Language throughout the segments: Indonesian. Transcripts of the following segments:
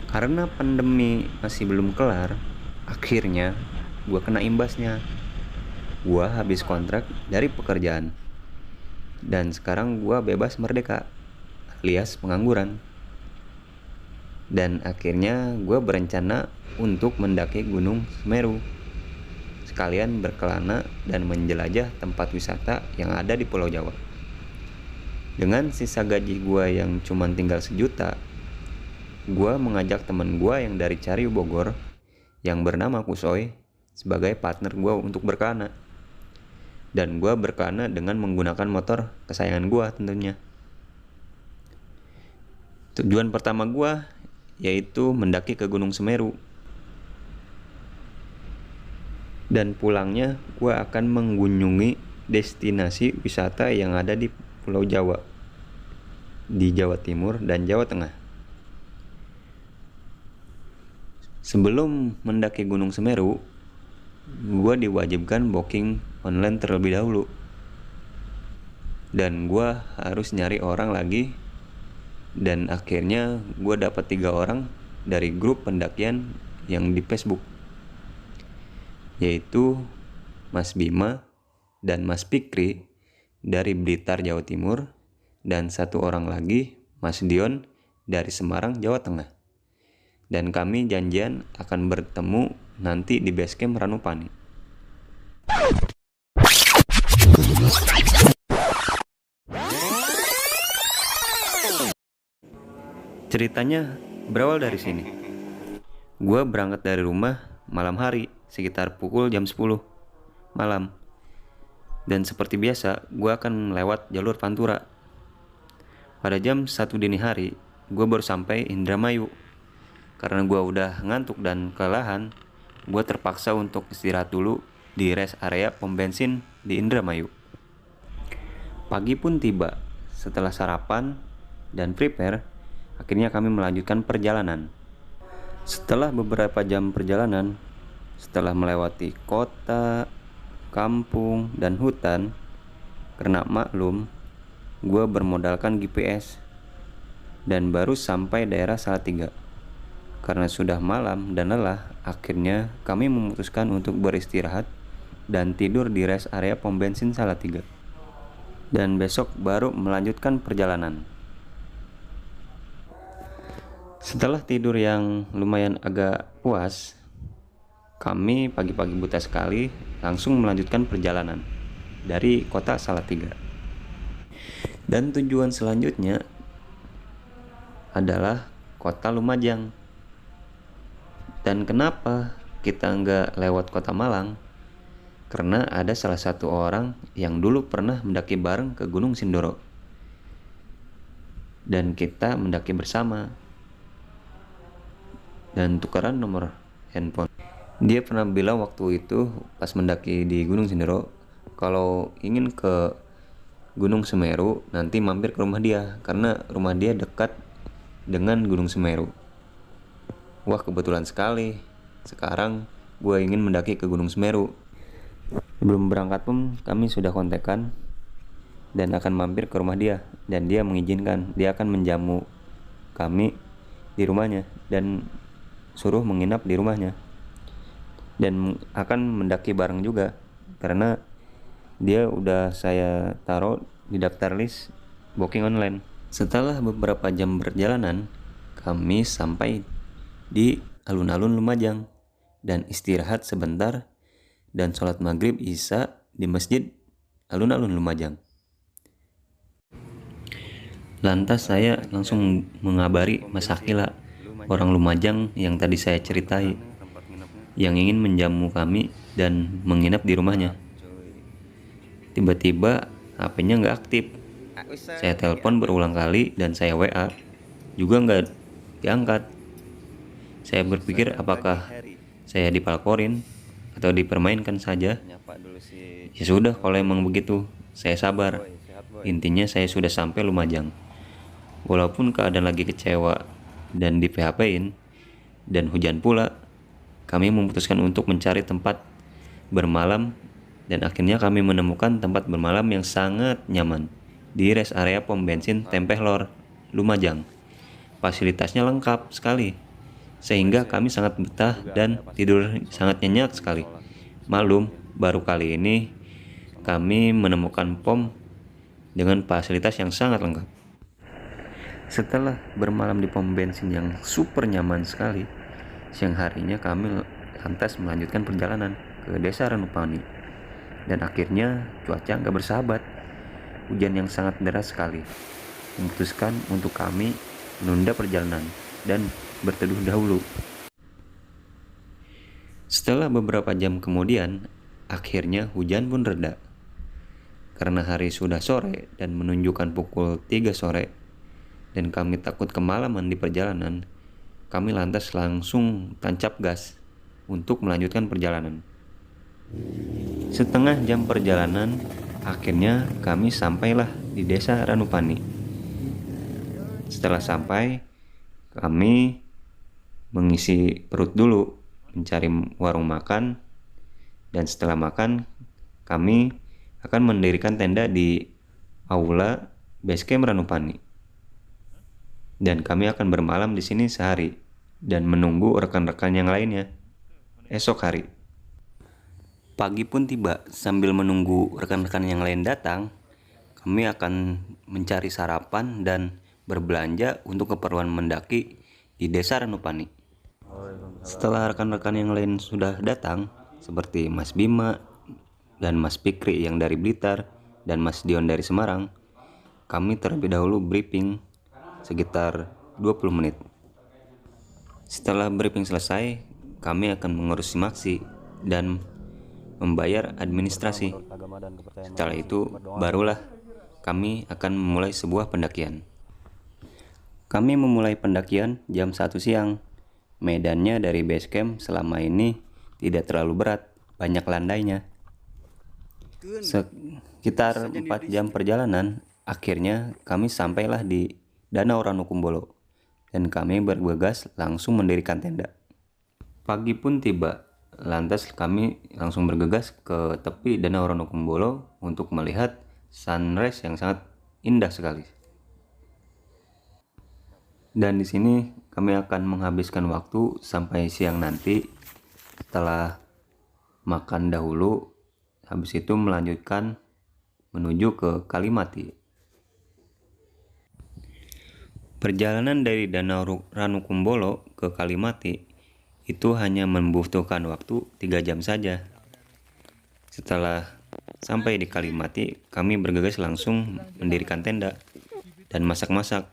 Karena pandemi masih belum kelar, akhirnya gue kena imbasnya. Gue habis kontrak dari pekerjaan. Dan sekarang gue bebas merdeka, alias pengangguran. Dan akhirnya gue berencana untuk mendaki Gunung Semeru. Sekalian berkelana dan menjelajah tempat wisata yang ada di Pulau Jawa. Dengan sisa gaji gue yang cuma tinggal 1 juta, gue mengajak temen gue yang dari Cariw Bogor yang bernama Kusoy sebagai partner gue untuk berkelana. Dan gue berkelana dengan menggunakan motor kesayangan gue tentunya. Tujuan pertama gue yaitu mendaki ke Gunung Semeru. Dan pulangnya gue akan mengunjungi destinasi wisata yang ada di Pulau Jawa, di Jawa Timur dan Jawa Tengah. Sebelum mendaki Gunung Semeru, gue diwajibkan booking online terlebih dahulu. Dan gue harus nyari orang lagi. Dan akhirnya gue dapat 3 orang dari grup pendakian yang di Facebook, yaitu Mas Bima dan Mas Fikri dari Blitar, Jawa Timur, dan 1 orang lagi, Mas Dion dari Semarang, Jawa Tengah. Dan kami janjian akan bertemu nanti di basecamp Ranupani. Ceritanya berawal dari sini. Gue berangkat dari rumah malam hari sekitar pukul jam 10 malam. Dan seperti biasa, gue akan melewat jalur Pantura. Pada jam 1 dini hari, gue baru sampai Indramayu. Karena gue udah ngantuk dan kelelahan, gue terpaksa untuk istirahat dulu di rest area pom bensin di Indramayu. Pagi pun tiba. Setelah sarapan dan prepare, akhirnya kami melanjutkan perjalanan. Setelah beberapa jam perjalanan, setelah melewati kota, kampung, dan hutan, karena maklum, gue bermodalkan GPS dan baru sampai daerah Salatiga. Karena sudah malam dan lelah, akhirnya kami memutuskan untuk beristirahat dan tidur di rest area pom bensin Salatiga. Dan besok baru melanjutkan perjalanan. Setelah tidur yang lumayan agak puas, kami pagi-pagi buta sekali langsung melanjutkan perjalanan dari kota Salatiga. Dan tujuan selanjutnya adalah kota Lumajang. Dan kenapa kita nggak lewat kota Malang? Karena ada salah satu orang yang dulu pernah mendaki bareng ke Gunung Sindoro. Dan kita mendaki bersama. Dan tukeran nomor handphone. Dia pernah bilang waktu itu pas mendaki di Gunung Sindoro, kalau ingin ke Gunung Semeru nanti mampir ke rumah dia, karena rumah dia dekat dengan Gunung Semeru. Wah, kebetulan sekali. Sekarang gue ingin mendaki ke Gunung Semeru. Sebelum berangkat pun kami sudah kontekan dan akan mampir ke rumah dia, dan dia mengizinkan. Dia akan menjamu kami di rumahnya dan suruh menginap di rumahnya, dan akan mendaki bareng juga karena dia udah saya taruh di daftar list booking online. Setelah beberapa jam perjalanan, kami sampai di alun-alun Lumajang dan istirahat sebentar dan sholat maghrib isya di masjid alun-alun Lumajang. Lantas saya langsung mengabari Mas Akila, orang Lumajang yang tadi saya ceritai, yang ingin menjamu kami dan menginap di rumahnya. Tiba-tiba HP-nya nggak aktif. Saya telepon berulang kali dan saya WA juga nggak diangkat. Saya berpikir apakah saya dipelkorin atau dipermainkan saja. Ya sudah, kalau emang begitu, saya sabar. Intinya saya sudah sampai Lumajang. Walaupun keadaan lagi kecewa dan di PHP-in dan hujan pula, kami memutuskan untuk mencari tempat bermalam, dan akhirnya kami menemukan tempat bermalam yang sangat nyaman di rest area pom bensin Tempeh Lor, Lumajang. Fasilitasnya lengkap sekali, sehingga kami sangat betah dan tidur sangat nyenyak sekali. Malum, baru kali ini kami menemukan POM dengan fasilitas yang sangat lengkap. Setelah bermalam di pom bensin yang super nyaman sekali, siang harinya kami lantas melanjutkan perjalanan ke desa Ranupani. Dan akhirnya cuaca nggak bersahabat. Hujan yang sangat deras sekali memutuskan untuk kami menunda perjalanan dan berteduh dahulu. Setelah beberapa jam kemudian, akhirnya hujan pun reda. Karena hari sudah sore dan menunjukkan pukul 3 sore dan kami takut kemalaman di perjalanan, kami lantas langsung tancap gas untuk melanjutkan perjalanan. Setengah jam perjalanan, akhirnya kami sampailah di desa Ranupani. Setelah sampai, kami mengisi perut dulu, mencari warung makan, dan setelah makan, kami akan mendirikan tenda di aula basecamp Ranupani. Dan kami akan bermalam di sini sehari dan menunggu rekan-rekan yang lainnya esok hari. Pagi pun tiba. Sambil menunggu rekan-rekan yang lain datang, kami akan mencari sarapan dan berbelanja untuk keperluan mendaki di desa Ranupani. Setelah rekan-rekan yang lain sudah datang, seperti Mas Bima dan Mas Fikri yang dari Blitar dan Mas Dion dari Semarang, kami terlebih dahulu briefing sekitar 20 menit. Setelah briefing selesai, kami akan mengurus simaksi dan membayar administrasi. Setelah itu, barulah kami akan memulai sebuah pendakian. Kami memulai pendakian jam 1 siang. Medannya dari base camp selama ini tidak terlalu berat, banyak landainya. Sekitar 4 jam perjalanan, akhirnya kami sampailah di Danau Ranukumbolo dan kami bergegas langsung mendirikan tenda. Pagi pun tiba. Lantas kami langsung bergegas ke tepi Danau Ranukumbolo untuk melihat sunrise yang sangat indah sekali. Dan di sini kami akan menghabiskan waktu sampai siang nanti. Setelah makan dahulu, habis itu melanjutkan menuju ke Kalimati. Perjalanan dari Danau Ranukumbolo ke Kalimati itu hanya membutuhkan waktu 3 jam saja. Setelah sampai di Kalimati, kami bergegas langsung mendirikan tenda dan masak-masak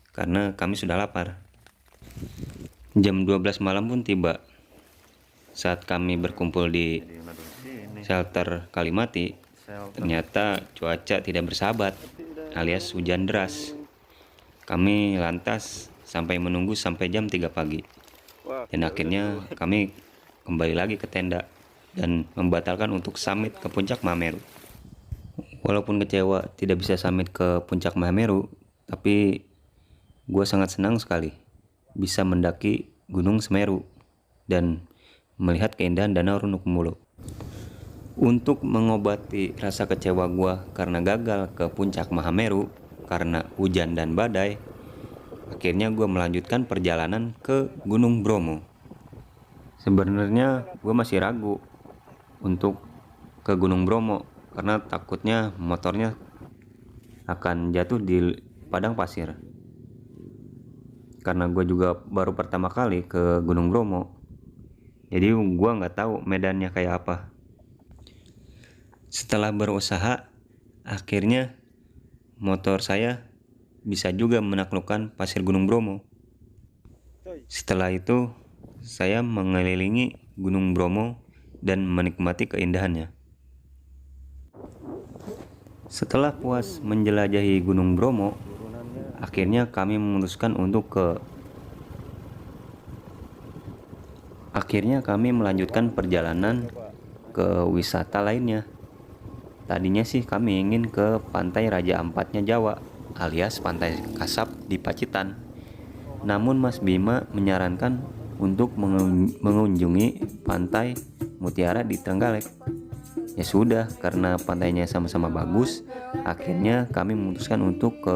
karena kami sudah lapar. Jam 12 malam pun tiba. Saat kami berkumpul di shelter Kalimati, ternyata cuaca tidak bersahabat alias hujan deras. Kami lantas sampai menunggu sampai jam 3 pagi. Dan akhirnya kami kembali lagi ke tenda dan membatalkan untuk summit ke puncak Mahameru. Walaupun kecewa tidak bisa summit ke puncak Mahameru, tapi gue sangat senang sekali bisa mendaki Gunung Semeru dan melihat keindahan Danau Ranukumbolo. Untuk mengobati rasa kecewa gue karena gagal ke puncak Mahameru karena hujan dan badai, akhirnya gue melanjutkan perjalanan ke Gunung Bromo. Sebenarnya gue masih ragu untuk ke Gunung Bromo karena takutnya motornya akan jatuh di padang pasir. Karena gue juga baru pertama kali ke Gunung Bromo, jadi gue nggak tahu medannya kayak apa. Setelah berusaha, akhirnya motor saya bisa juga menaklukkan pasir Gunung Bromo. Setelah itu, saya mengelilingi Gunung Bromo dan menikmati keindahannya. Setelah puas menjelajahi Gunung Bromo, akhirnya kami memutuskan melanjutkan perjalanan ke wisata lainnya. Tadinya sih kami ingin ke Pantai Raja Ampatnya Jawa alias Pantai Kasab di Pacitan. Namun Mas Bima menyarankan untuk mengunjungi Pantai Mutiara di Trenggalek. Ya sudah, karena pantainya sama-sama bagus, akhirnya kami memutuskan untuk ke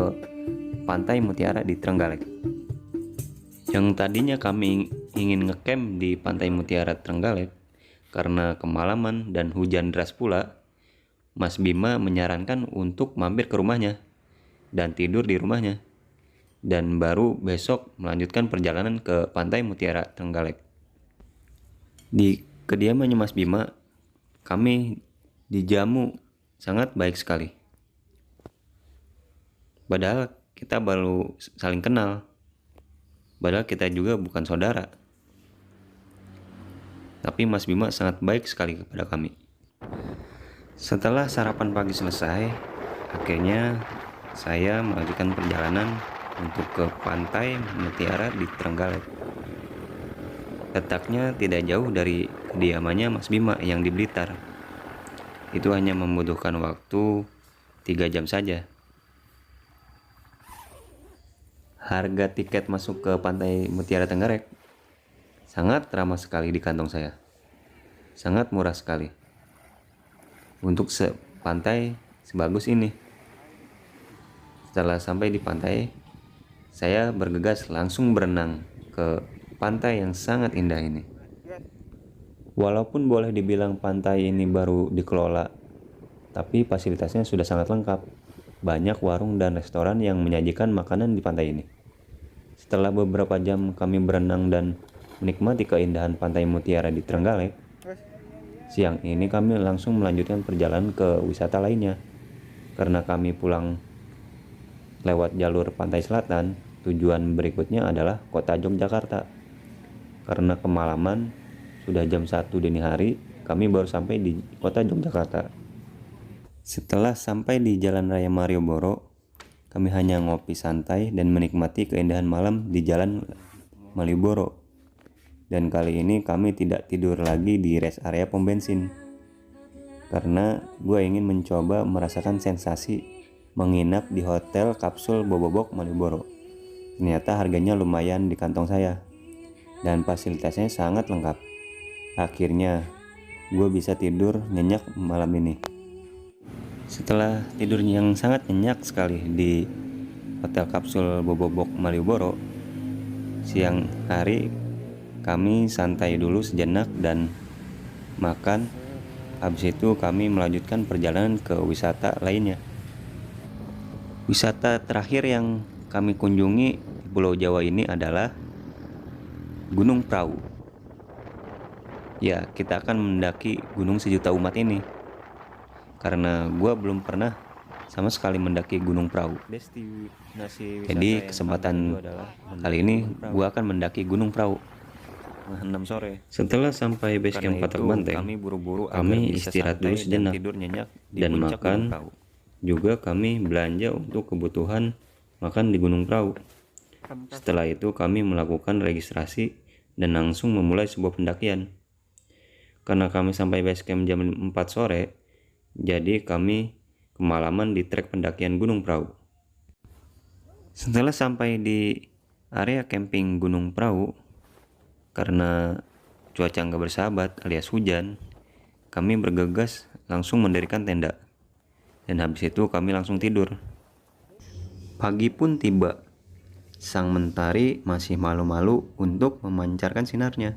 Pantai Mutiara di Trenggalek. Yang tadinya kami ingin ngecamp di Pantai Mutiara Trenggalek, karena kemalaman dan hujan deras pula, Mas Bima menyarankan untuk mampir ke rumahnya dan tidur di rumahnya, dan baru besok melanjutkan perjalanan ke Pantai Mutiara Trenggalek. Di kediamannya Mas Bima, kami dijamu sangat baik sekali. Padahal kita baru saling kenal, padahal kita juga bukan saudara. Tapi Mas Bima sangat baik sekali kepada kami. Setelah sarapan pagi selesai, akhirnya saya melanjutkan perjalanan untuk ke Pantai Mutiara di Trenggalek. Letaknya tidak jauh dari kediamannya Mas Bima yang di Blitar. Itu hanya membutuhkan waktu 3 jam saja. Harga tiket masuk ke Pantai Mutiara Trenggalek sangat ramah sekali di kantong saya. Sangat murah sekali untuk pantai sebagus ini. Setelah sampai di pantai, saya bergegas langsung berenang ke pantai yang sangat indah ini. Walaupun boleh dibilang pantai ini baru dikelola, tapi fasilitasnya sudah sangat lengkap. Banyak warung dan restoran yang menyajikan makanan di pantai ini. Setelah beberapa jam kami berenang dan menikmati keindahan Pantai Mutiara di Trenggalek, siang ini kami langsung melanjutkan perjalanan ke wisata lainnya. Karena kami pulang lewat jalur pantai selatan, tujuan berikutnya adalah kota Yogyakarta. Karena kemalaman, sudah jam 1 dini hari, kami baru sampai di kota Yogyakarta. Setelah sampai di Jalan Raya Malioboro, kami hanya ngopi santai dan menikmati keindahan malam di Jalan Malioboro. Dan kali ini kami tidak tidur lagi di rest area pom bensin, karena gue ingin mencoba merasakan sensasi menginap di hotel kapsul Bobobok Malioboro. Ternyata harganya lumayan di kantong saya, dan fasilitasnya sangat lengkap. Akhirnya gue bisa tidur nyenyak malam ini. Setelah tidur yang sangat nyenyak sekali di hotel kapsul Bobobok Malioboro, siang hari kami santai dulu sejenak dan makan. Habis itu kami melanjutkan perjalanan ke wisata lainnya. Wisata terakhir yang kami kunjungi di Pulau Jawa ini adalah Gunung Prau. Ya, kita akan mendaki gunung sejuta umat ini, karena gue belum pernah sama sekali mendaki Gunung Prau. Jadi kesempatan kali ini gue akan mendaki Gunung Prau 6 sore. Setelah sampai base camp Patok Banteng, kami istirahat dulu sejenak dan makan. Juga kami belanja untuk kebutuhan makan di Gunung Prau. Setelah itu kami melakukan registrasi dan langsung memulai sebuah pendakian. Karena kami sampai base camp jam 4 sore, jadi kami kemalaman di trek pendakian Gunung Prau. Setelah sampai di area camping Gunung Prau, karena cuaca nggak bersahabat alias hujan, kami bergegas langsung mendirikan tenda. Dan habis itu kami langsung tidur. Pagi pun tiba. Sang mentari masih malu-malu untuk memancarkan sinarnya.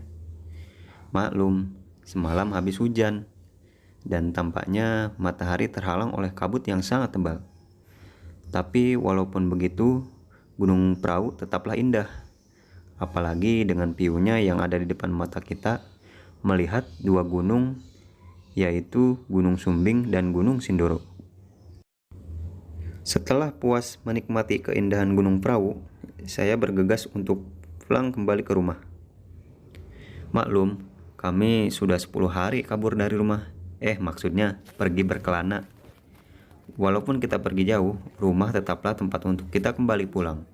Maklum, semalam habis hujan, dan tampaknya matahari terhalang oleh kabut yang sangat tebal. Tapi walaupun begitu, Gunung Prau tetaplah indah. Apalagi dengan view-nya yang ada di depan mata kita, melihat dua gunung, yaitu Gunung Sumbing dan Gunung Sindoro. Setelah puas menikmati keindahan Gunung Prau, saya bergegas untuk pulang kembali ke rumah. Maklum, kami sudah 10 hari kabur dari rumah. Maksudnya pergi berkelana. Walaupun kita pergi jauh, rumah tetaplah tempat untuk kita kembali pulang.